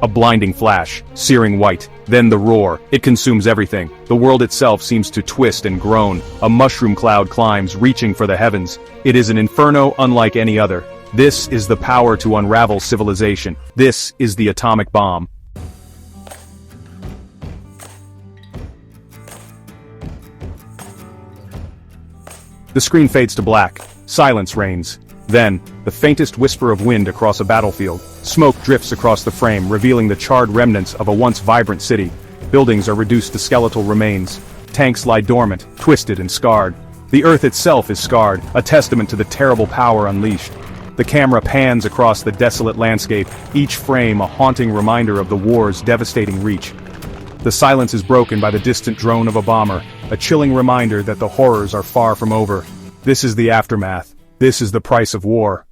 A blinding flash, searing white, then the roar. It consumes everything. The world itself seems to twist and groan. A mushroom cloud climbs, reaching for the heavens. It is an inferno unlike any other. This is the power to unravel civilization. This is the atomic bomb. The screen fades to black. Silence reigns. Then, the faintest whisper of wind across a battlefield. Smoke drifts across the frame, revealing the charred remnants of a once vibrant city. Buildings are reduced to skeletal remains. Tanks lie dormant, twisted and scarred. The earth itself is scarred, a testament to the terrible power unleashed. The camera pans across the desolate landscape, each frame a haunting reminder of the war's devastating reach. The silence is broken by the distant drone of a bomber, a chilling reminder that the horrors are far from over. This is the aftermath. This is the price of war.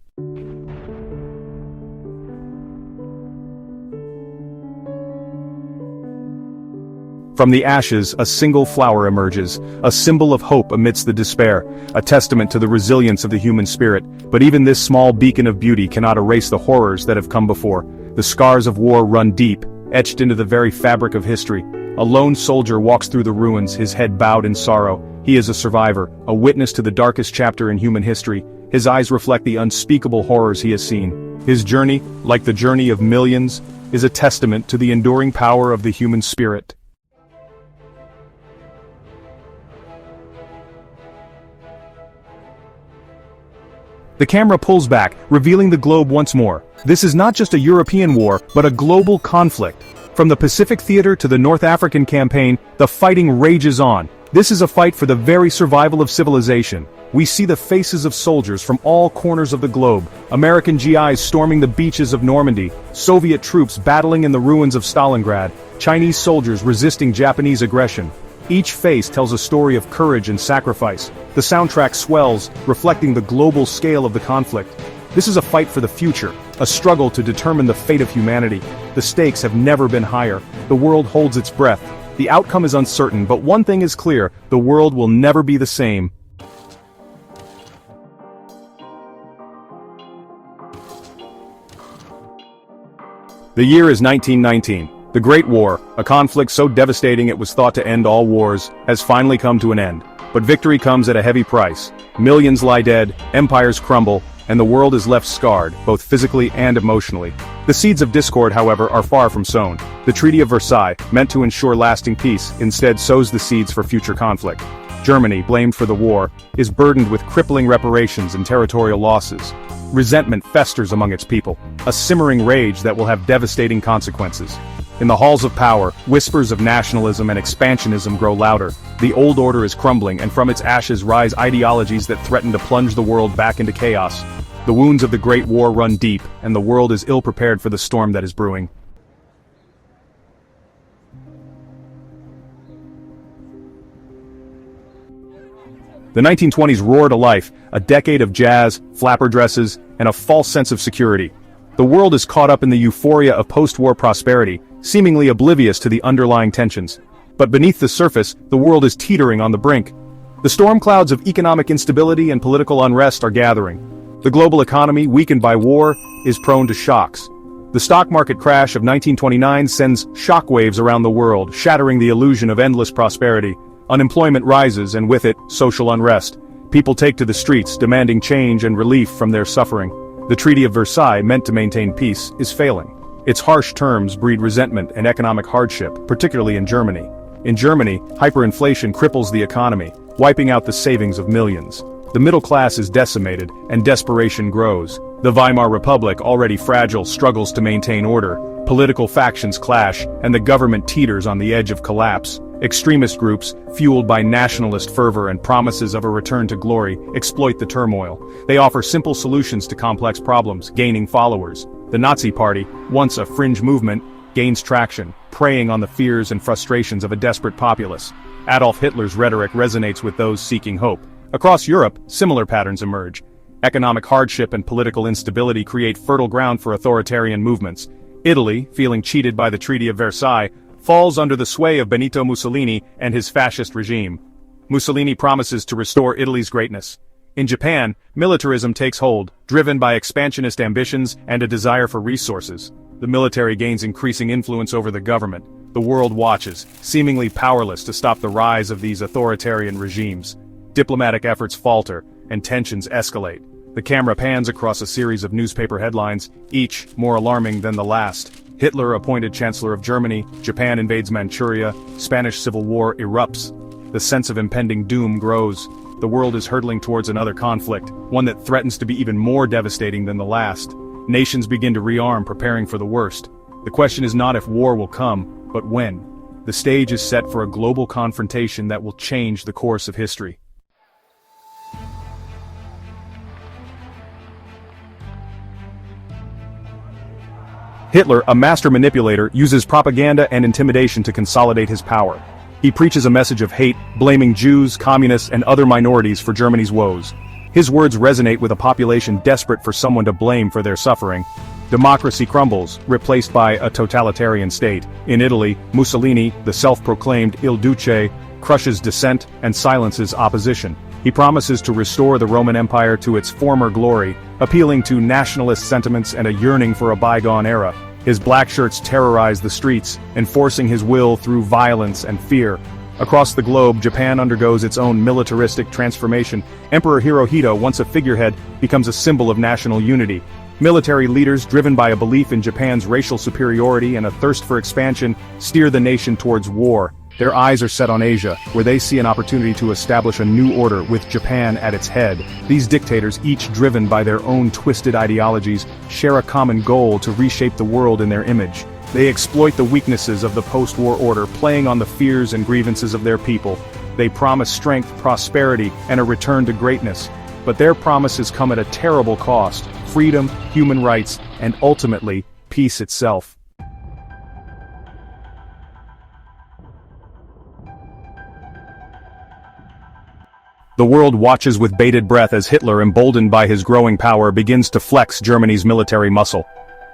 From the ashes, a single flower emerges, a symbol of hope amidst the despair, a testament to the resilience of the human spirit. But even this small beacon of beauty cannot erase the horrors that have come before. The scars of war run deep, etched into the very fabric of history. A lone soldier walks through the ruins, his head bowed in sorrow. He is a survivor, a witness to the darkest chapter in human history. His eyes reflect the unspeakable horrors he has seen. His journey, like the journey of millions, is a testament to the enduring power of the human spirit. The camera pulls back, revealing the globe once more. This is not just a European war, but a global conflict. From the Pacific Theater to the North African campaign, the fighting rages on. This is a fight for the very survival of civilization. We see the faces of soldiers from all corners of the globe, American GIs storming the beaches of Normandy, Soviet troops battling in the ruins of Stalingrad, Chinese soldiers resisting Japanese aggression. Each face tells a story of courage and sacrifice. The soundtrack swells, reflecting the global scale of the conflict. This is a fight for the future, a struggle to determine the fate of humanity. The stakes have never been higher. The world holds its breath. The outcome is uncertain, but one thing is clear: the world will never be the same. The year is 1919. The Great War, a conflict so devastating it was thought to end all wars, has finally come to an end. But victory comes at a heavy price. Millions lie dead, empires crumble, and the world is left scarred, both physically and emotionally. The seeds of discord, however, are far from sown. The Treaty of Versailles, meant to ensure lasting peace, instead sows the seeds for future conflict. Germany, blamed for the war, is burdened with crippling reparations and territorial losses. Resentment festers among its people, a simmering rage that will have devastating consequences. In the halls of power, whispers of nationalism and expansionism grow louder. The old order is crumbling, and from its ashes rise ideologies that threaten to plunge the world back into chaos. The wounds of the Great War run deep, and the world is ill-prepared for the storm that is brewing. The 1920s roar to life, a decade of jazz, flapper dresses, and a false sense of security. The world is caught up in the euphoria of post-war prosperity, seemingly oblivious to the underlying tensions. But beneath the surface, the world is teetering on the brink. The storm clouds of economic instability and political unrest are gathering. The global economy, weakened by war, is prone to shocks. The stock market crash of 1929 sends shockwaves around the world, shattering the illusion of endless prosperity. Unemployment rises, and with it, social unrest. People take to the streets, demanding change and relief from their suffering. The Treaty of Versailles, meant to maintain peace, is failing. Its harsh terms breed resentment and economic hardship, particularly in Germany. In Germany, hyperinflation cripples the economy, wiping out the savings of millions. The middle class is decimated, and desperation grows. The Weimar Republic, already fragile, struggles to maintain order. Political factions clash, and the government teeters on the edge of collapse. Extremist groups, fueled by nationalist fervor and promises of a return to glory, exploit the turmoil. They offer simple solutions to complex problems, gaining followers. The Nazi Party, once a fringe movement, gains traction, preying on the fears and frustrations of a desperate populace. Adolf Hitler's rhetoric resonates with those seeking hope. Across Europe, similar patterns emerge. Economic hardship and political instability create fertile ground for authoritarian movements. Italy, feeling cheated by the Treaty of Versailles, falls under the sway of Benito Mussolini and his fascist regime. Mussolini promises to restore Italy's greatness. In Japan, militarism takes hold, driven by expansionist ambitions and a desire for resources. The military gains increasing influence over the government. The world watches, seemingly powerless to stop the rise of these authoritarian regimes. Diplomatic efforts falter, and tensions escalate. The camera pans across a series of newspaper headlines, each more alarming than the last. Hitler appointed Chancellor of Germany, Japan invades Manchuria, Spanish Civil War erupts. The sense of impending doom grows. The world is hurtling towards another conflict, one that threatens to be even more devastating than the last. Nations begin to rearm, preparing for the worst. The question is not if war will come, but when. The stage is set for a global confrontation that will change the course of history. Hitler, a master manipulator, uses propaganda and intimidation to consolidate his power. He preaches a message of hate, blaming Jews, communists, and other minorities for Germany's woes. His words resonate with a population desperate for someone to blame for their suffering. Democracy crumbles, replaced by a totalitarian state. In Italy, Mussolini, the self-proclaimed Il Duce, crushes dissent and silences opposition. He promises to restore the Roman Empire to its former glory, appealing to nationalist sentiments and a yearning for a bygone era. His black shirts terrorize the streets, enforcing his will through violence and fear. Across the globe, Japan undergoes its own militaristic transformation. Emperor Hirohito, once a figurehead, becomes a symbol of national unity. Military leaders, driven by a belief in Japan's racial superiority and a thirst for expansion, steer the nation towards war. Their eyes are set on Asia, where they see an opportunity to establish a new order with Japan at its head. These dictators, each driven by their own twisted ideologies, share a common goal to reshape the world in their image. They exploit the weaknesses of the post-war order, playing on the fears and grievances of their people. They promise strength, prosperity, and a return to greatness. But their promises come at a terrible cost: freedom, human rights, and ultimately, peace itself. The world watches with bated breath as Hitler, emboldened by his growing power, begins to flex Germany's military muscle.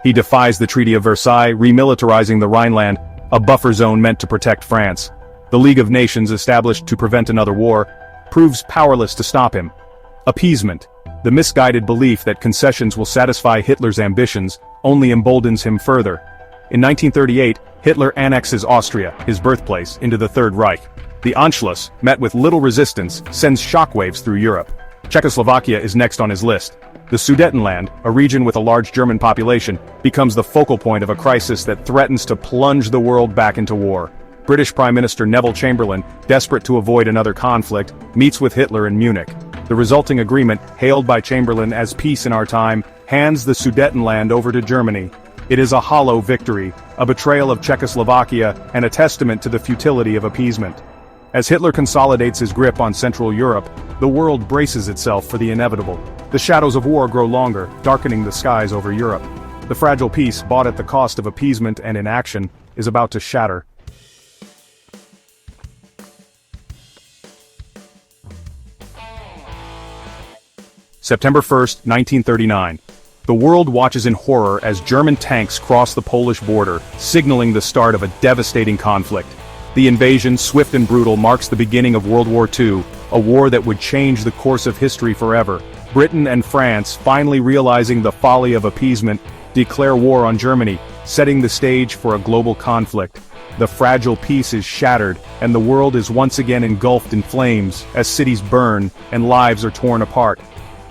He defies the Treaty of Versailles, remilitarizing the Rhineland, a buffer zone meant to protect France. The League of Nations, established to prevent another war, proves powerless to stop him. Appeasement, the misguided belief that concessions will satisfy Hitler's ambitions, only emboldens him further. In 1938, Hitler annexes Austria, his birthplace, into the Third Reich. The Anschluss, met with little resistance, sends shockwaves through Europe. Czechoslovakia is next on his list. The Sudetenland, a region with a large German population, becomes the focal point of a crisis that threatens to plunge the world back into war. British Prime Minister Neville Chamberlain, desperate to avoid another conflict, meets with Hitler in Munich. The resulting agreement, hailed by Chamberlain as peace in our time, hands the Sudetenland over to Germany. It is a hollow victory, a betrayal of Czechoslovakia, and a testament to the futility of appeasement. As Hitler consolidates his grip on Central Europe, the world braces itself for the inevitable. The shadows of war grow longer, darkening the skies over Europe. The fragile peace, bought at the cost of appeasement and inaction, is about to shatter. September 1st, 1939. The world watches in horror as German tanks cross the Polish border, signaling the start of a devastating conflict. The invasion, swift and brutal, marks the beginning of World War II, a war that would change the course of history forever. Britain and France, finally realizing the folly of appeasement, declare war on Germany, setting the stage for a global conflict. The fragile peace is shattered, and the world is once again engulfed in flames, as cities burn and lives are torn apart.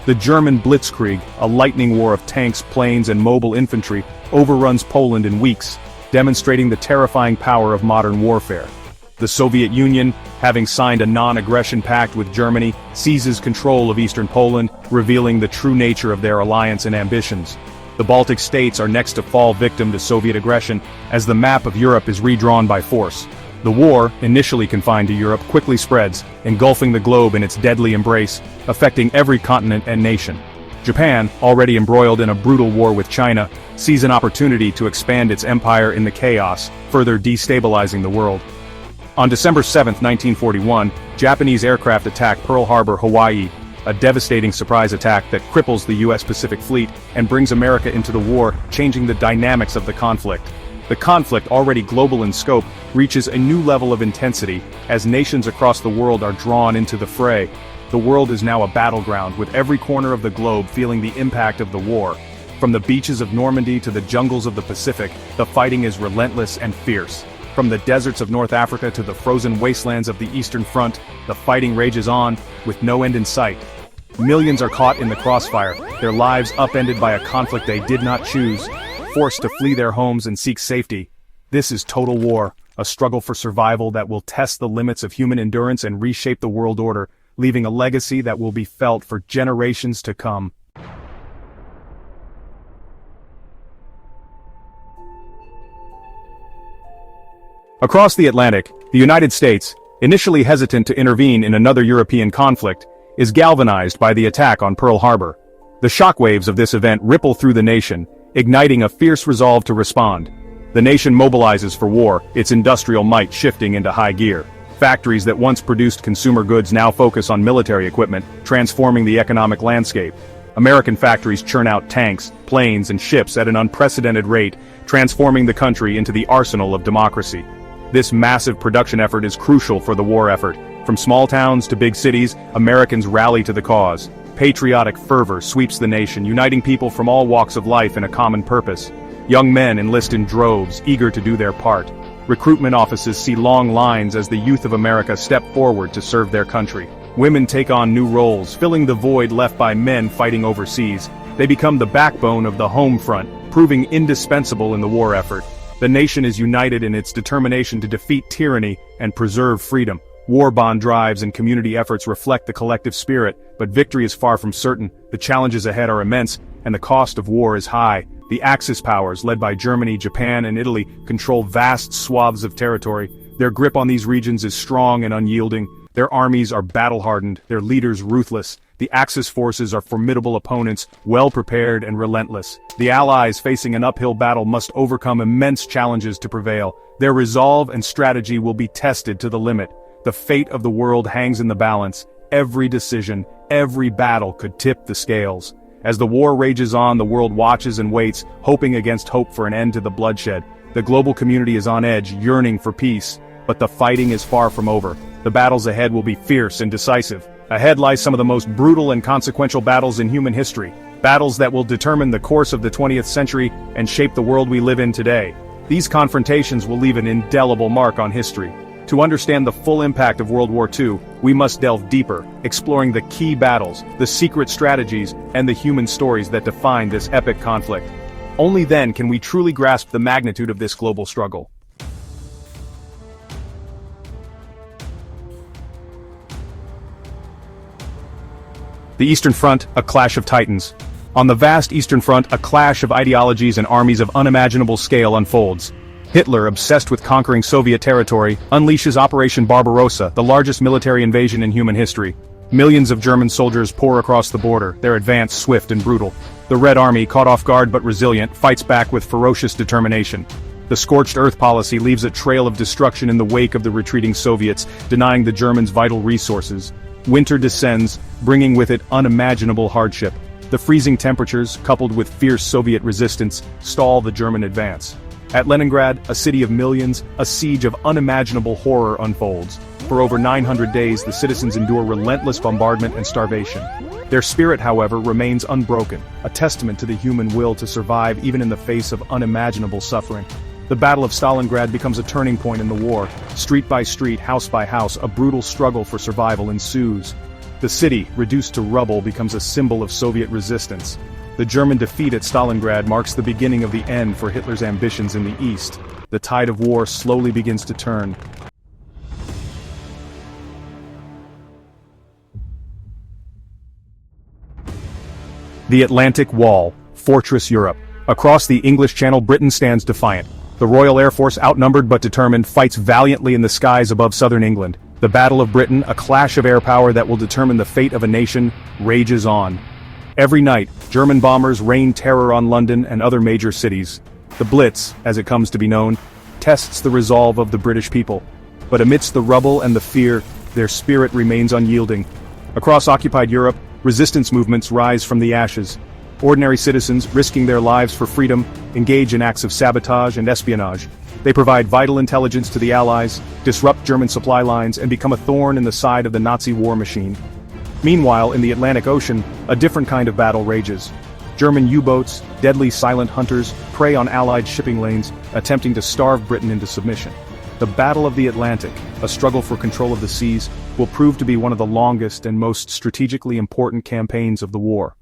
The German Blitzkrieg, a lightning war of tanks, planes, and mobile infantry, overruns Poland in weeks, demonstrating the terrifying power of modern warfare. The Soviet Union, having signed a non-aggression pact with Germany, seizes control of eastern Poland, revealing the true nature of their alliance and ambitions. The Baltic states are next to fall victim to Soviet aggression, as the map of Europe is redrawn by force. The war, initially confined to Europe, quickly spreads, engulfing the globe in its deadly embrace, affecting every continent and nation. Japan, already embroiled in a brutal war with China, sees an opportunity to expand its empire in the chaos, further destabilizing the world. On December 7, 1941, Japanese aircraft attack Pearl Harbor, Hawaii, a devastating surprise attack that cripples the U.S. Pacific Fleet and brings America into the war, changing the dynamics of the conflict. The conflict, already global in scope, reaches a new level of intensity as nations across the world are drawn into the fray. The world is now a battleground, with every corner of the globe feeling the impact of the war. From the beaches of Normandy to the jungles of the Pacific, the fighting is relentless and fierce. From the deserts of North Africa to the frozen wastelands of the Eastern Front, the fighting rages on, with no end in sight. Millions are caught in the crossfire, their lives upended by a conflict they did not choose, forced to flee their homes and seek safety. This is total war, a struggle for survival that will test the limits of human endurance and reshape the world order, leaving a legacy that will be felt for generations to come. Across the Atlantic, the United States, initially hesitant to intervene in another European conflict, is galvanized by the attack on Pearl Harbor. The shockwaves of this event ripple through the nation, igniting a fierce resolve to respond. The nation mobilizes for war, its industrial might shifting into high gear. Factories that once produced consumer goods now focus on military equipment, transforming the economic landscape. American factories churn out tanks, planes, and ships at an unprecedented rate, transforming the country into the arsenal of democracy. This massive production effort is crucial for the war effort. From small towns to big cities, Americans rally to the cause. Patriotic fervor sweeps the nation, uniting people from all walks of life in a common purpose. Young men enlist in droves, eager to do their part. Recruitment offices see long lines as the youth of America step forward to serve their country. Women take on new roles, filling the void left by men fighting overseas. They become the backbone of the home front, proving indispensable in the war effort. The nation is united in its determination to defeat tyranny and preserve freedom. War bond drives and community efforts reflect the collective spirit, but victory is far from certain. The challenges ahead are immense, and the cost of war is high. The Axis powers, led by Germany, Japan, and Italy, control vast swaths of territory. Their grip on these regions is strong and unyielding. Their armies are battle-hardened, their leaders ruthless. The Axis forces are formidable opponents, well-prepared and relentless. The Allies, facing an uphill battle, must overcome immense challenges to prevail. Their resolve and strategy will be tested to the limit. The fate of the world hangs in the balance. Every decision, every battle could tip the scales. As the war rages on, the world watches and waits, hoping against hope for an end to the bloodshed. The global community is on edge, yearning for peace. But the fighting is far from over. The battles ahead will be fierce and decisive. Ahead lies some of the most brutal and consequential battles in human history. Battles that will determine the course of the 20th century and shape the world we live in today. These confrontations will leave an indelible mark on history. To understand the full impact of World War II, we must delve deeper, exploring the key battles, the secret strategies, and the human stories that define this epic conflict. Only then can we truly grasp the magnitude of this global struggle. The Eastern Front, a clash of titans. On the vast Eastern Front, a clash of ideologies and armies of unimaginable scale unfolds. Hitler, obsessed with conquering Soviet territory, unleashes Operation Barbarossa, the largest military invasion in human history. Millions of German soldiers pour across the border, their advance swift and brutal. The Red Army, caught off guard but resilient, fights back with ferocious determination. The scorched earth policy leaves a trail of destruction in the wake of the retreating Soviets, denying the Germans vital resources. Winter descends, bringing with it unimaginable hardship. The freezing temperatures, coupled with fierce Soviet resistance, stall the German advance. At Leningrad, a city of millions, a siege of unimaginable horror unfolds. For over 900 days, the citizens endure relentless bombardment and starvation. Their spirit, however, remains unbroken, a testament to the human will to survive even in the face of unimaginable suffering. The Battle of Stalingrad becomes a turning point in the war. Street by street, house by house, a brutal struggle for survival ensues. The city, reduced to rubble, becomes a symbol of Soviet resistance. The German defeat at Stalingrad marks the beginning of the end for Hitler's ambitions in the East. The tide of war slowly begins to turn. The Atlantic Wall, Fortress Europe. Across the English Channel, Britain stands defiant. The Royal Air Force, outnumbered but determined, fights valiantly in the skies above southern England. The Battle of Britain, a clash of air power that will determine the fate of a nation, rages on. Every night, German bombers rain terror on London and other major cities. The Blitz, as it comes to be known, tests the resolve of the British people. But amidst the rubble and the fear, their spirit remains unyielding. Across occupied Europe, resistance movements rise from the ashes. Ordinary citizens, risking their lives for freedom, engage in acts of sabotage and espionage. They provide vital intelligence to the Allies, disrupt German supply lines, and become a thorn in the side of the Nazi war machine. Meanwhile, in the Atlantic Ocean, a different kind of battle rages. German U-boats, deadly silent hunters, prey on Allied shipping lanes, attempting to starve Britain into submission. The Battle of the Atlantic, a struggle for control of the seas, will prove to be one of the longest and most strategically important campaigns of the war.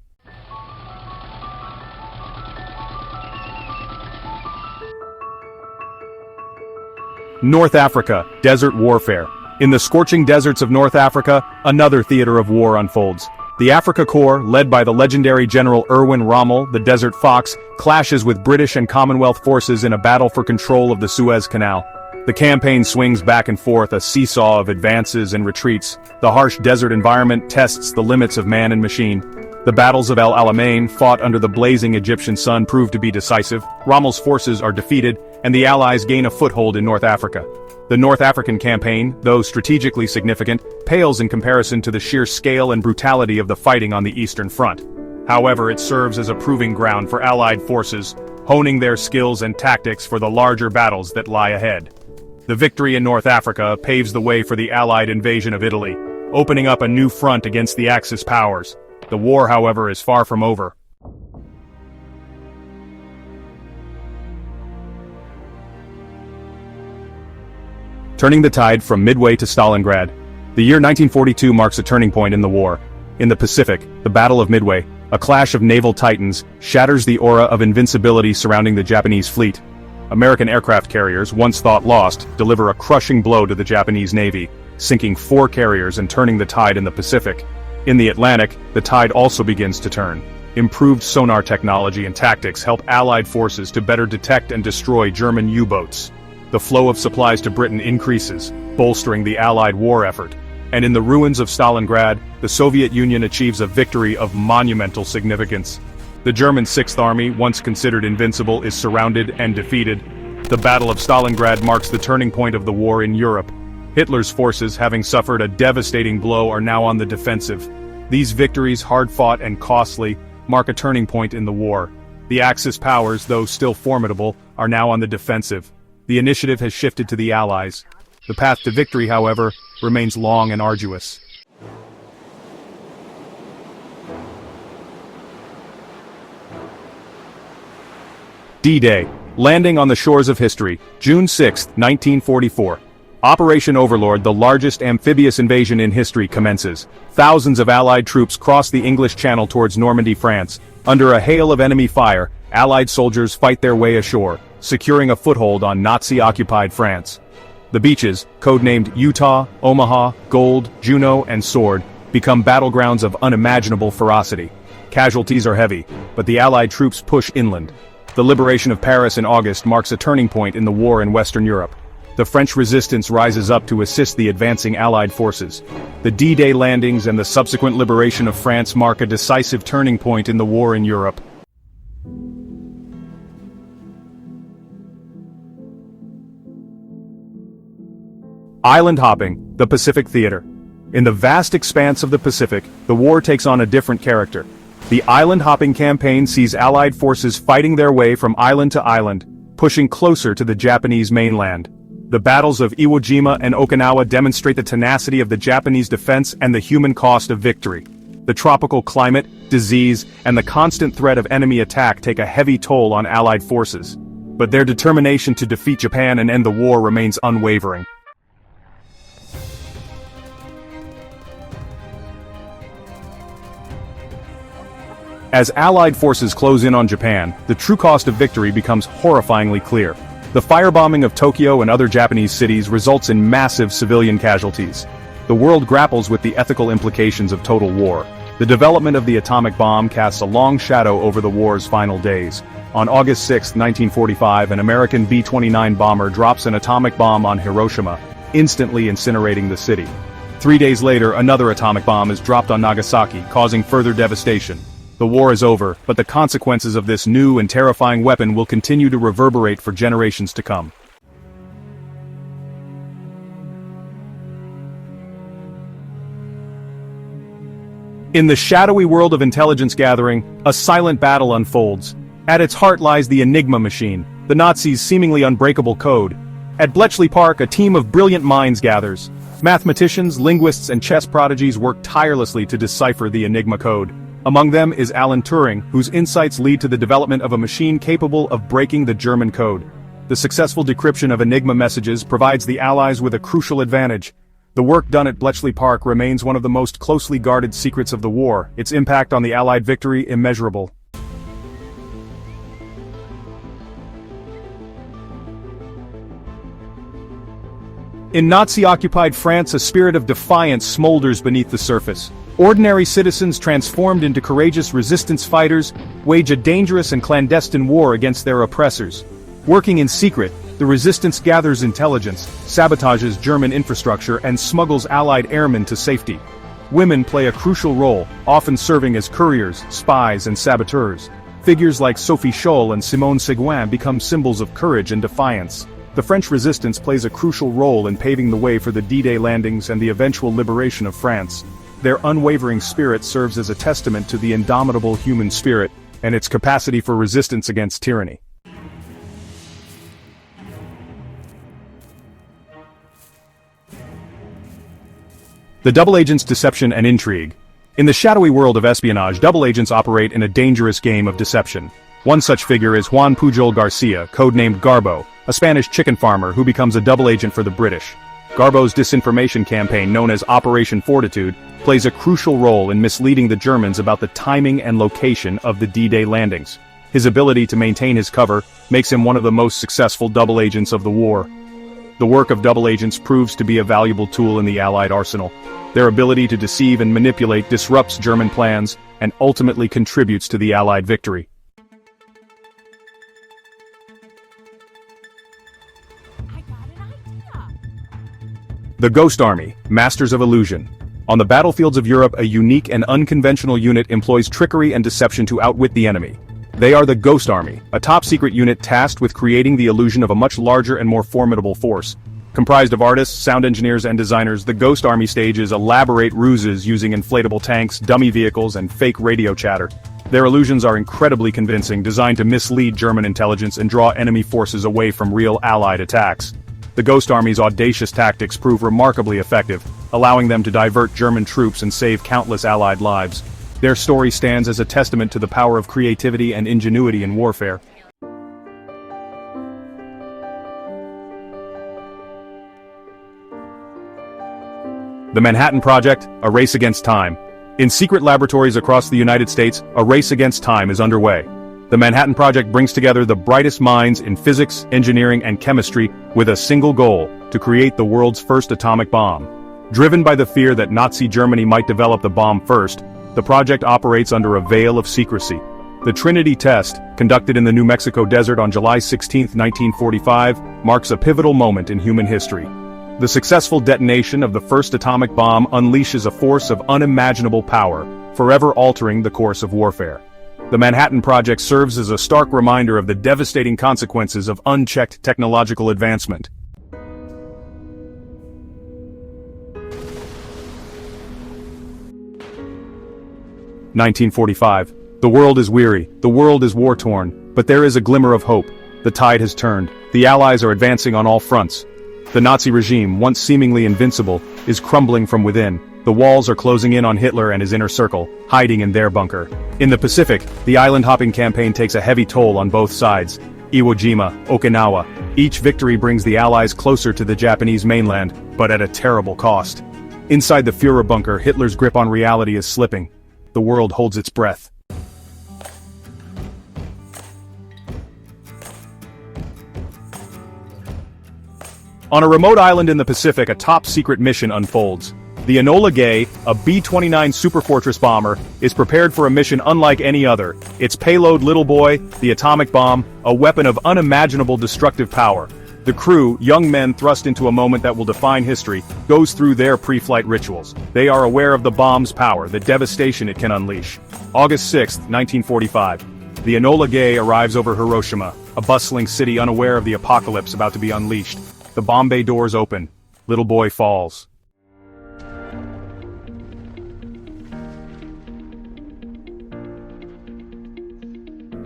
North Africa, desert warfare. In the scorching deserts of North Africa, another theater of war unfolds. The Africa Corps, led by the legendary General Erwin Rommel, the Desert Fox, clashes with British and Commonwealth forces in a battle for control of the Suez Canal. The campaign swings back and forth, a seesaw of advances and retreats. The harsh desert environment tests the limits of man and machine. The battles of El Alamein, fought under the blazing Egyptian sun, prove to be decisive. Rommel's forces are defeated, and the Allies gain a foothold in North Africa. The North African campaign, though strategically significant, pales in comparison to the sheer scale and brutality of the fighting on the Eastern Front. However, it serves as a proving ground for Allied forces, honing their skills and tactics for the larger battles that lie ahead. The victory in North Africa paves the way for the Allied invasion of Italy, opening up a new front against the Axis powers. The war, however, is far from over. Turning the tide from Midway to Stalingrad. The year 1942 marks a turning point in the war. In the Pacific, the Battle of Midway, a clash of naval titans, shatters the aura of invincibility surrounding the Japanese fleet. American aircraft carriers, once thought lost, deliver a crushing blow to the Japanese Navy, sinking 4 carriers and turning the tide in the Pacific. In the Atlantic, the tide also begins to turn. Improved sonar technology and tactics help Allied forces to better detect and destroy German U-boats. The flow of supplies to Britain increases, bolstering the Allied war effort. And in the ruins of Stalingrad, the Soviet Union achieves a victory of monumental significance. The German Sixth Army, once considered invincible, is surrounded and defeated. The Battle of Stalingrad marks the turning point of the war in Europe. Hitler's forces, having suffered a devastating blow, are now on the defensive. These victories, hard-fought and costly, mark a turning point in the war. The Axis powers, though still formidable, are now on the defensive. The initiative has shifted to the Allies. The path to victory, however, remains long and arduous. D-Day, landing on the shores of history, June 6, 1944. Operation Overlord, the largest amphibious invasion in history, commences. Thousands of Allied troops cross the English Channel towards Normandy, France. Under a hail of enemy fire, Allied soldiers fight their way ashore, securing a foothold on Nazi-occupied France. The beaches, codenamed Utah, Omaha, Gold, Juno, and Sword, become battlegrounds of unimaginable ferocity. Casualties are heavy, but the Allied troops push inland. The liberation of Paris in August marks a turning point in the war in Western Europe. The French resistance rises up to assist the advancing Allied forces. The D-Day landings and the subsequent liberation of France mark a decisive turning point in the war in Europe. Island hopping, the Pacific theater. In the vast expanse of the Pacific, the war takes on a different character. The island hopping campaign sees Allied forces fighting their way from island to island, pushing closer to the Japanese mainland. The battles of Iwo Jima and Okinawa demonstrate the tenacity of the Japanese defense and the human cost of victory. The tropical climate, disease, and the constant threat of enemy attack take a heavy toll on Allied forces. But their determination to defeat Japan and end the war remains unwavering. As Allied forces close in on Japan, the true cost of victory becomes horrifyingly clear. The firebombing of Tokyo and other Japanese cities results in massive civilian casualties. The world grapples with the ethical implications of total war. The development of the atomic bomb casts a long shadow over the war's final days. On August 6, 1945, an American B-29 bomber drops an atomic bomb on Hiroshima, instantly incinerating the city. 3 days later, another atomic bomb is dropped on Nagasaki, causing further devastation. The war is over, but the consequences of this new and terrifying weapon will continue to reverberate for generations to come. In the shadowy world of intelligence gathering, a silent battle unfolds. At its heart lies the Enigma machine, the Nazis' seemingly unbreakable code. At Bletchley Park, a team of brilliant minds gathers. Mathematicians, linguists, and chess prodigies work tirelessly to decipher the Enigma code. Among them is Alan Turing, whose insights lead to the development of a machine capable of breaking the German code. The successful decryption of Enigma messages provides the Allies with a crucial advantage. The work done at Bletchley Park remains one of the most closely guarded secrets of the war, its impact on the Allied victory immeasurable. In Nazi-occupied France, a spirit of defiance smolders beneath the surface. Ordinary citizens transformed into courageous resistance fighters wage a dangerous and clandestine war against their oppressors. Working in secret, the resistance gathers intelligence, sabotages German infrastructure, and smuggles Allied airmen to safety. Women play a crucial role, often serving as couriers, spies, and saboteurs. Figures like Sophie Scholl and Simone Seguin become symbols of courage and defiance. The French resistance plays a crucial role in paving the way for the D-Day landings and the eventual liberation of France. Their unwavering spirit serves as a testament to the indomitable human spirit and its capacity for resistance against tyranny. The double agent's deception and intrigue. In the shadowy world of espionage, double agents operate in a dangerous game of deception. One such figure is Juan Pujol Garcia, codenamed Garbo, a Spanish chicken farmer who becomes a double agent for the British. Garbo's disinformation campaign, known as Operation Fortitude, plays a crucial role in misleading the Germans about the timing and location of the D-Day landings. His ability to maintain his cover makes him one of the most successful double agents of the war. The work of double agents proves to be a valuable tool in the Allied arsenal. Their ability to deceive and manipulate disrupts German plans and ultimately contributes to the Allied victory. The Ghost Army, Masters of Illusion. On the battlefields of Europe, a unique and unconventional unit employs trickery and deception to outwit the enemy. They are the Ghost Army, a top-secret unit tasked with creating the illusion of a much larger and more formidable force. Comprised of artists, sound engineers, and designers, the Ghost Army stages elaborate ruses using inflatable tanks, dummy vehicles, and fake radio chatter. Their illusions are incredibly convincing, designed to mislead German intelligence and draw enemy forces away from real Allied attacks. The Ghost Army's audacious tactics prove remarkably effective, allowing them to divert German troops and save countless Allied lives. Their story stands as a testament to the power of creativity and ingenuity in warfare. The Manhattan Project, a race against time. In secret laboratories across the United States, a race against time is underway. The Manhattan Project brings together the brightest minds in physics, engineering, and chemistry with a single goal: to create the world's first atomic bomb. Driven by the fear that Nazi Germany might develop the bomb first, the project operates under a veil of secrecy. The Trinity test, conducted in the New Mexico desert on July 16, 1945, marks a pivotal moment in human history. The successful detonation of the first atomic bomb unleashes a force of unimaginable power, forever altering the course of warfare. The Manhattan Project serves as a stark reminder of the devastating consequences of unchecked technological advancement. (1945). The world is weary, the world is war-torn, but there is a glimmer of hope. The tide has turned. The Allies are advancing on all fronts. The Nazi regime, once seemingly invincible, is crumbling from within. The walls are closing in on Hitler and his inner circle, hiding in their bunker. In the Pacific, the island-hopping campaign takes a heavy toll on both sides. Iwo Jima, Okinawa. Each victory brings the Allies closer to the Japanese mainland, but at a terrible cost. Inside the Führer bunker, Hitler's grip on reality is slipping. The world holds its breath. On a remote island in the Pacific, a top-secret mission unfolds. The Enola Gay, a B-29 Superfortress bomber, is prepared for a mission unlike any other. Its payload, Little Boy, the atomic bomb, a weapon of unimaginable destructive power. The crew, young men thrust into a moment that will define history, goes through their pre-flight rituals. They are aware of the bomb's power, the devastation it can unleash. August 6, 1945. The Enola Gay arrives over Hiroshima, a bustling city unaware of the apocalypse about to be unleashed. The bomb bay doors open. Little Boy falls.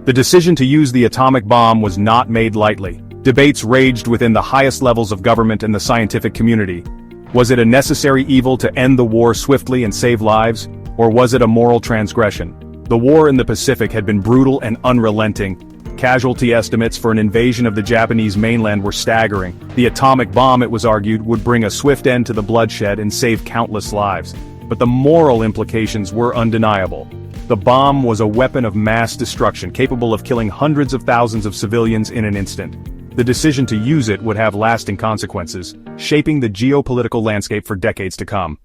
The decision to use the atomic bomb was not made lightly. Debates raged within the highest levels of government and the scientific community. Was it a necessary evil to end the war swiftly and save lives, or was it a moral transgression? The war in the Pacific had been brutal and unrelenting. Casualty estimates for an invasion of the Japanese mainland were staggering. The atomic bomb, it was argued, would bring a swift end to the bloodshed and save countless lives. But the moral implications were undeniable. The bomb was a weapon of mass destruction capable of killing hundreds of thousands of civilians in an instant. The decision to use it would have lasting consequences, shaping the geopolitical landscape for decades to come.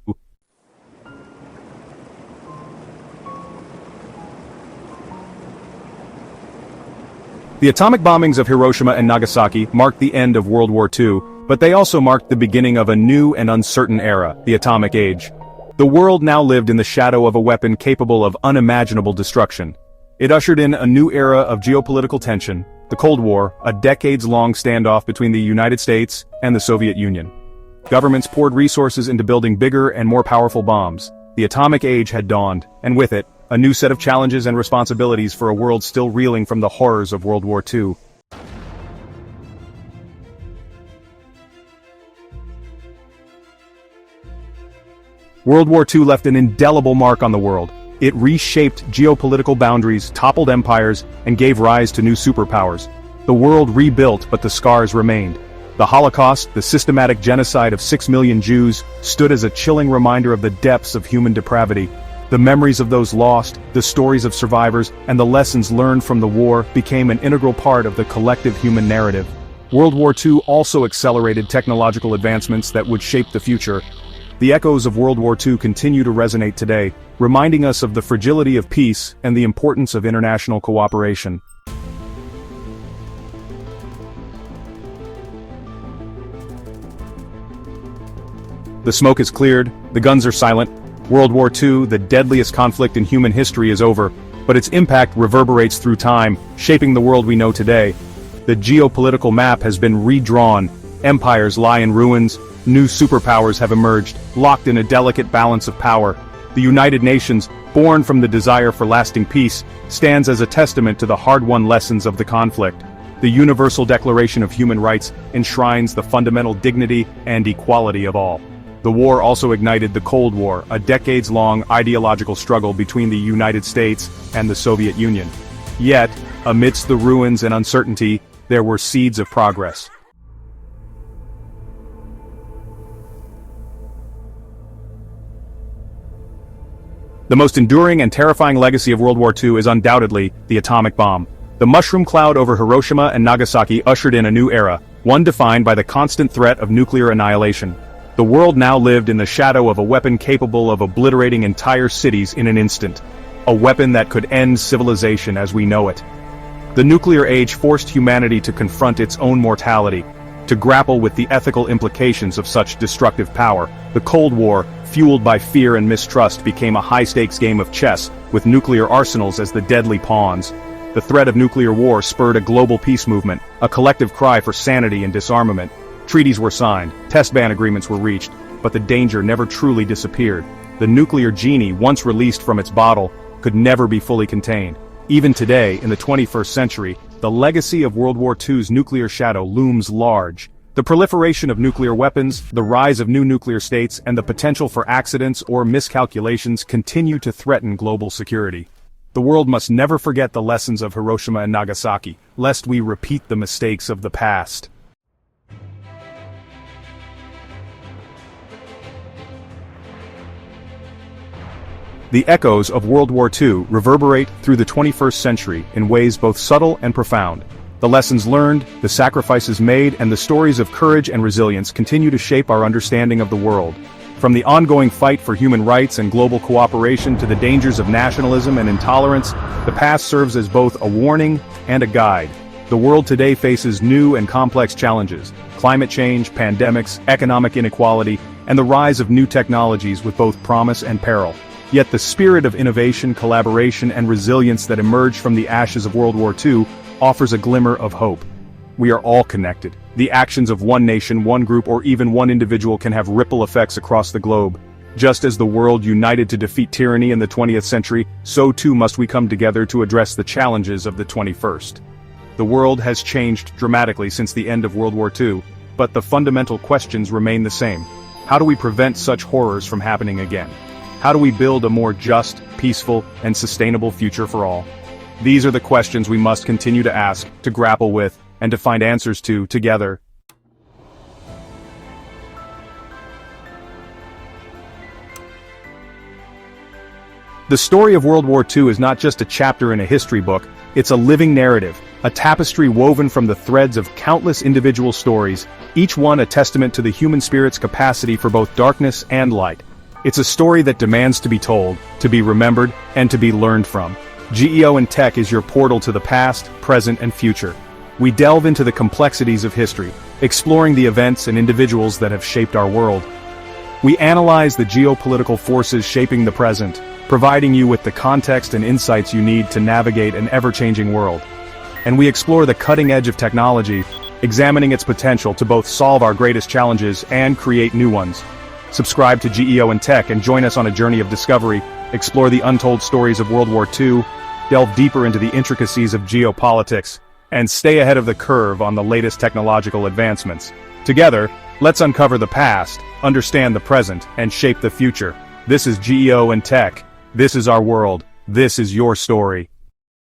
The atomic bombings of Hiroshima and Nagasaki marked the end of World War II, but they also marked the beginning of a new and uncertain era, the atomic age. The world now lived in the shadow of a weapon capable of unimaginable destruction. It ushered in a new era of geopolitical tension, the Cold War, a decades-long standoff between the United States and the Soviet Union. Governments poured resources into building bigger and more powerful bombs. The atomic age had dawned, and with it, a new set of challenges and responsibilities for a world still reeling from the horrors of World War II. World War II left an indelible mark on the world. It reshaped geopolitical boundaries, toppled empires, and gave rise to new superpowers. The world rebuilt, but the scars remained. The Holocaust, the systematic genocide of 6 million Jews, stood as a chilling reminder of the depths of human depravity. The memories of those lost, the stories of survivors, and the lessons learned from the war became an integral part of the collective human narrative. World War II also accelerated technological advancements that would shape the future. The echoes of World War II continue to resonate today, reminding us of the fragility of peace and the importance of international cooperation. The smoke is cleared, the guns are silent. World War II, the deadliest conflict in human history, is over, but its impact reverberates through time, shaping the world we know today. The geopolitical map has been redrawn. Empires lie in ruins. New superpowers have emerged, locked in a delicate balance of power. The United Nations, born from the desire for lasting peace, stands as a testament to the hard-won lessons of the conflict. The Universal Declaration of Human Rights enshrines the fundamental dignity and equality of all. The war also ignited the Cold War, a decades-long ideological struggle between the United States and the Soviet Union. Yet, amidst the ruins and uncertainty, there were seeds of progress. The most enduring and terrifying legacy of World War II is undoubtedly the atomic bomb. The mushroom cloud over Hiroshima and Nagasaki ushered in a new era, one defined by the constant threat of nuclear annihilation. The world now lived in the shadow of a weapon capable of obliterating entire cities in an instant. A weapon that could end civilization as we know it. The nuclear age forced humanity to confront its own mortality, to grapple with the ethical implications of such destructive power. The Cold War, fueled by fear and mistrust, became a high-stakes game of chess, with nuclear arsenals as the deadly pawns. The threat of nuclear war spurred a global peace movement, a collective cry for sanity and disarmament. Treaties were signed, test ban agreements were reached, but the danger never truly disappeared. The nuclear genie, once released from its bottle, could never be fully contained. Even today, in the 21st century, the legacy of World War II's nuclear shadow looms large. The proliferation of nuclear weapons, the rise of new nuclear states, and the potential for accidents or miscalculations continue to threaten global security. The world must never forget the lessons of Hiroshima and Nagasaki, lest we repeat the mistakes of the past. The echoes of World War II reverberate through the 21st century in ways both subtle and profound. The lessons learned, the sacrifices made, and the stories of courage and resilience continue to shape our understanding of the world. From the ongoing fight for human rights and global cooperation to the dangers of nationalism and intolerance, the past serves as both a warning and a guide. The world today faces new and complex challenges: climate change, pandemics, economic inequality, and the rise of new technologies with both promise and peril. Yet the spirit of innovation, collaboration, and resilience that emerged from the ashes of World War II offers a glimmer of hope. We are all connected. The actions of one nation, one group, or even one individual can have ripple effects across the globe. Just as the world united to defeat tyranny in the 20th century, so too must we come together to address the challenges of the 21st. The world has changed dramatically since the end of World War II, but the fundamental questions remain the same. How do we prevent such horrors from happening again? How do we build a more just, peaceful, and sustainable future for all? These are the questions we must continue to ask, to grapple with, and to find answers to together. The story of World War II is not just a chapter in a history book, it's a living narrative, a tapestry woven from the threads of countless individual stories, each one a testament to the human spirit's capacity for both darkness and light. It's a story that demands to be told, to be remembered, and to be learned from. GEO and Tech is your portal to the past, present, and future. We delve into the complexities of history, exploring the events and individuals that have shaped our world. We analyze the geopolitical forces shaping the present, providing you with the context and insights you need to navigate an ever-changing world. And we explore the cutting edge of technology, examining its potential to both solve our greatest challenges and create new ones. Subscribe to GEO and Tech and join us on a journey of discovery, explore the untold stories of World War II, delve deeper into the intricacies of geopolitics, and stay ahead of the curve on the latest technological advancements. Together, let's uncover the past, understand the present, and shape the future. This is GEO and Tech. This is our world. This is your story.